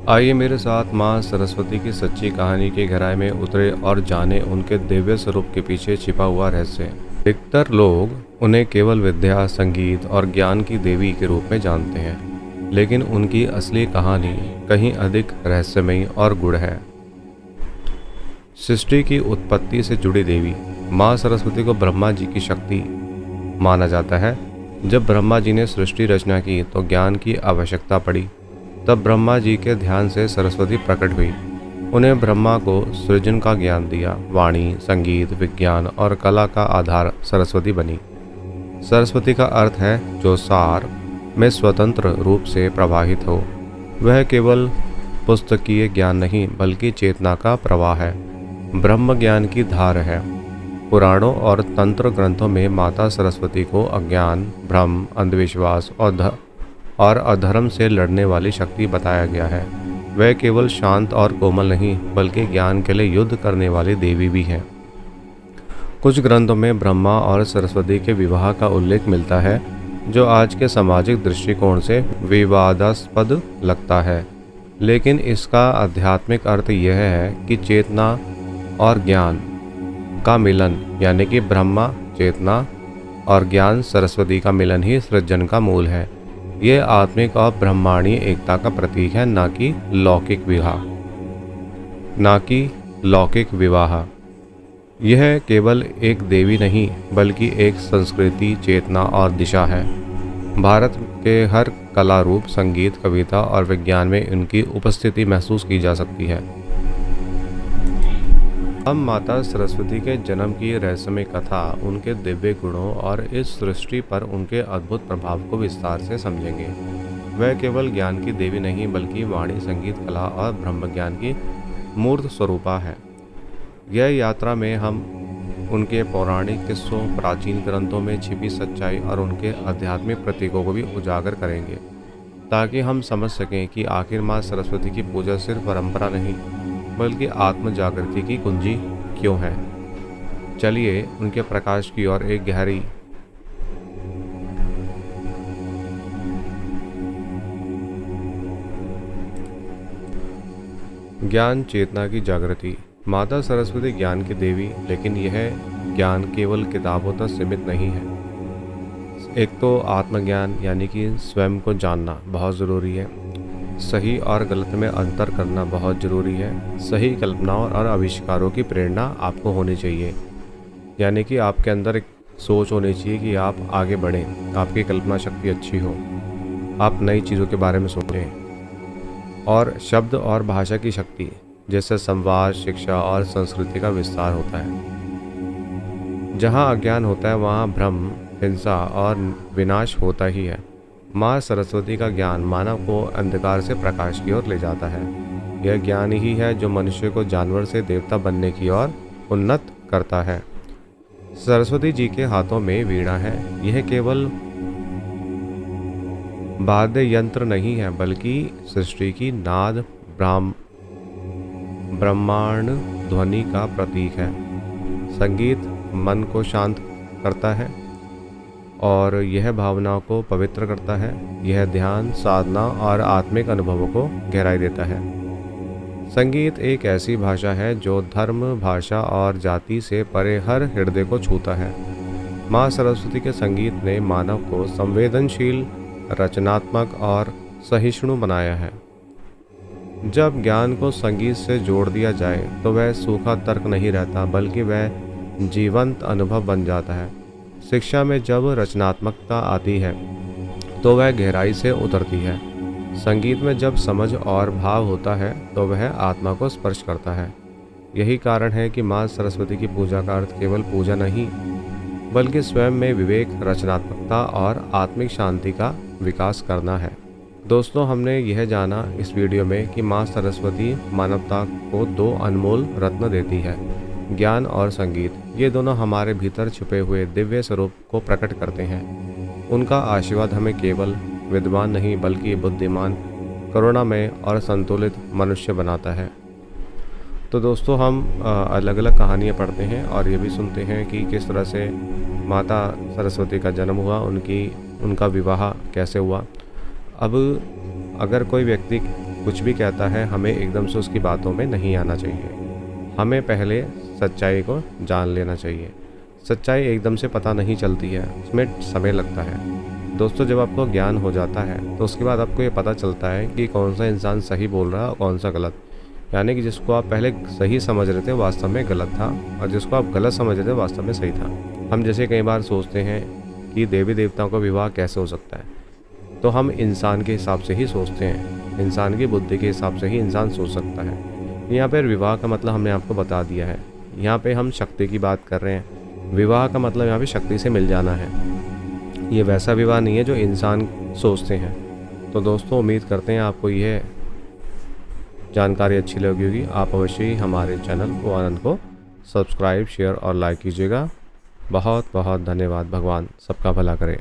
आइए मेरे साथ माँ सरस्वती की सच्ची कहानी की गहराई में उतरे और जाने उनके दिव्य स्वरूप के पीछे छिपा हुआ रहस्य। अधिकतर लोग उन्हें केवल विद्या, संगीत और ज्ञान की देवी के रूप में जानते हैं, लेकिन उनकी असली कहानी कहीं अधिक रहस्यमयी और गूढ़ है। सृष्टि की उत्पत्ति से जुड़ी देवी माँ सरस्वती को ब्रह्मा जी की शक्ति माना जाता है। जब ब्रह्मा जी ने सृष्टि रचना की तो ज्ञान की आवश्यकता पड़ी। तब ब्रह्मा जी के ध्यान से सरस्वती प्रकट हुई। उन्हें ब्रह्मा को सृजन का ज्ञान दिया। वाणी, संगीत, विज्ञान और कला का आधार सरस्वती बनी। सरस्वती का अर्थ है जो सार में स्वतंत्र रूप से प्रवाहित हो। वह केवल पुस्तकीय ज्ञान नहीं बल्कि चेतना का प्रवाह है, ब्रह्म ज्ञान की धार है। पुराणों और तंत्र ग्रंथों में माता सरस्वती को अज्ञान, भ्रम, अंधविश्वास और अधर्म से लड़ने वाली शक्ति बताया गया है। वह केवल शांत और कोमल नहीं बल्कि ज्ञान के लिए युद्ध करने वाली देवी भी है। कुछ ग्रंथों में ब्रह्मा और सरस्वती के विवाह का उल्लेख मिलता है, जो आज के सामाजिक दृष्टिकोण से विवादास्पद लगता है, लेकिन इसका आध्यात्मिक अर्थ यह है कि चेतना और ज्ञान का मिलन, यानी कि ब्रह्मा चेतना और ज्ञान सरस्वती का मिलन ही सृजन का मूल है। ये आत्मिक और ब्रह्मांडीय एकता का प्रतीक है, ना कि लौकिक विवाह। यह केवल एक देवी नहीं बल्कि एक संस्कृति, चेतना और दिशा है। भारत के हर कला रूप, संगीत, कविता और विज्ञान में उनकी उपस्थिति महसूस की जा सकती है। हम माता सरस्वती के जन्म की रहस्यमय कथा, उनके दिव्य गुणों और इस सृष्टि पर उनके अद्भुत प्रभाव को विस्तार से समझेंगे। वह केवल ज्ञान की देवी नहीं बल्कि वाणी, संगीत, कला और ब्रह्म ज्ञान की मूर्त स्वरूपा है। यह यात्रा में हम उनके पौराणिक किस्सों, प्राचीन ग्रंथों में छिपी सच्चाई और उनके आध्यात्मिक प्रतीकों को भी उजागर करेंगे, ताकि हम समझ सकें कि आखिर माँ सरस्वती की पूजा सिर्फ परंपरा नहीं बल्कि आत्म जागृति की कुंजी क्यों है। चलिए उनके प्रकाश की ओर एक गहरी ज्ञान चेतना की जागृति। माता सरस्वती ज्ञान की देवी, लेकिन यह ज्ञान केवल किताबों तक सीमित नहीं है। एक तो आत्मज्ञान यानी कि स्वयं को जानना बहुत ज़रूरी है। सही और गलत में अंतर करना बहुत ज़रूरी है। सही कल्पनाओं और आविष्कारों की प्रेरणा आपको होनी चाहिए, यानी कि आपके अंदर एक सोच होनी चाहिए कि आप आगे बढ़ें, आपकी कल्पना शक्ति अच्छी हो, आप नई चीज़ों के बारे में सोचें। और शब्द और भाषा की शक्ति, जैसे संवाद, शिक्षा और संस्कृति का विस्तार होता है। जहाँ अज्ञान होता है वहाँ भ्रम, हिंसा और विनाश होता ही है। माँ सरस्वती का ज्ञान मानव को अंधकार से प्रकाश की ओर ले जाता है। यह ज्ञान ही है जो मनुष्य को जानवर से देवता बनने की ओर उन्नत करता है। सरस्वती जी के हाथों में वीणा है। यह केवल वाद्य यंत्र नहीं है बल्कि सृष्टि की नाद, ब्रह्मांड ध्वनि का प्रतीक है। संगीत मन को शांत करता है और यह भावनाओं को पवित्र करता है। यह ध्यान, साधना और आत्मिक अनुभवों को गहराई देता है। संगीत एक ऐसी भाषा है जो धर्म, भाषा और जाति से परे हर हृदय को छूता है। माँ सरस्वती के संगीत ने मानव को संवेदनशील, रचनात्मक और सहिष्णु बनाया है। जब ज्ञान को संगीत से जोड़ दिया जाए तो वह सूखा तर्क नहीं रहता बल्कि वह जीवंत अनुभव बन जाता है। शिक्षा में जब रचनात्मकता आती है तो वह गहराई से उतरती है। संगीत में जब समझ और भाव होता है तो वह आत्मा को स्पर्श करता है। यही कारण है कि माँ सरस्वती की पूजा का अर्थ केवल पूजा नहीं बल्कि स्वयं में विवेक, रचनात्मकता और आत्मिक शांति का विकास करना है। दोस्तों, हमने यह जाना इस वीडियो में कि माँ सरस्वती मानवता को दो अनमोल रत्न देती है, ज्ञान और संगीत। ये दोनों हमारे भीतर छुपे हुए दिव्य स्वरूप को प्रकट करते हैं। उनका आशीर्वाद हमें केवल विद्वान नहीं बल्कि बुद्धिमान, करुणामय और संतुलित मनुष्य बनाता है। तो दोस्तों, हम अलग अलग कहानियाँ पढ़ते हैं और ये भी सुनते हैं कि किस तरह से माता सरस्वती का जन्म हुआ, उनका विवाह कैसे हुआ। अब अगर कोई व्यक्ति कुछ भी कहता है हमें एकदम से उसकी बातों में नहीं आना चाहिए। हमें पहले सच्चाई को जान लेना चाहिए। सच्चाई एकदम से पता नहीं चलती है, उसमें समय लगता है। दोस्तों, जब आपको ज्ञान हो जाता है तो उसके बाद आपको ये पता चलता है कि कौन सा इंसान सही बोल रहा है और कौन सा गलत। यानी कि जिसको आप पहले सही समझ रहे थे वास्तव में गलत था, और जिसको आप गलत समझ रहे थे वास्तव में सही था। हम जैसे कई बार सोचते हैं कि देवी देवताओं का विवाह कैसे हो सकता है, तो हम इंसान के हिसाब से ही सोचते हैं। इंसान की बुद्धि के हिसाब से ही इंसान सोच सकता है। यहाँ पर विवाह का मतलब हमने आपको बता दिया है। यहाँ पे हम शक्ति की बात कर रहे हैं। विवाह का मतलब यहाँ पे शक्ति से मिल जाना है। ये वैसा विवाह नहीं है जो इंसान सोचते हैं। तो दोस्तों, उम्मीद करते हैं आपको यह जानकारी अच्छी लगी होगी। आप अवश्य ही हमारे चैनल को आनंद को सब्सक्राइब, शेयर और लाइक कीजिएगा। बहुत बहुत धन्यवाद। भगवान सबका भला करे।